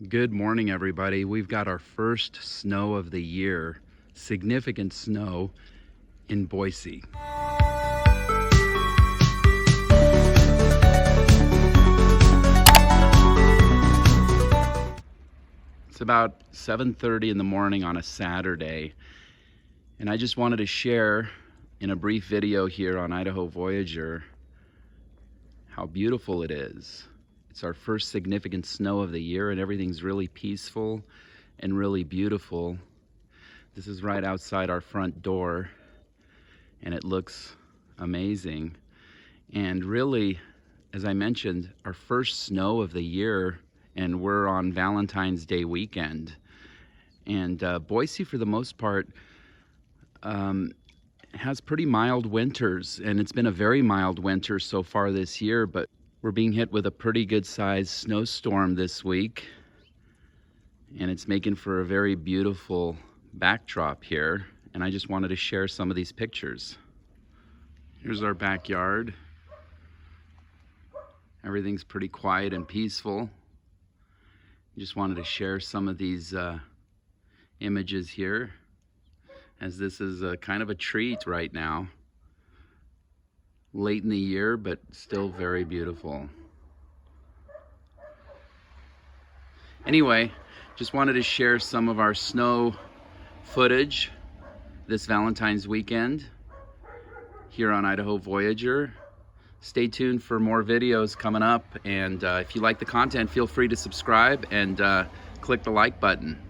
Good morning, everybody. We've got our first snow of the year, significant snow in Boise. It's about 7:30 in the morning on a Saturday, and I just wanted to share in a brief video here on Idaho Voyager how beautiful it is. It's our first significant snow of the year, and everything's really peaceful and really beautiful. This is right outside our front door, and it looks amazing. And really, as I mentioned, our first snow of the year, and we're on Valentine's Day weekend. And Boise, for the most part, has pretty mild winters, and it's been a very mild winter so far this year, but we're being hit with a pretty good sized snowstorm this week, and it's making for a very beautiful backdrop here. And I just wanted to share some of these pictures. Here's our backyard. Everything's pretty quiet and peaceful. Just wanted to share some of these images here, as this is kind of a treat right now. Late in the year, but still very beautiful. Anyway, just wanted to share some of our snow footage this Valentine's weekend here on Idaho Voyager. Stay tuned for more videos coming up, and if you like the content, feel free to subscribe and click the like button.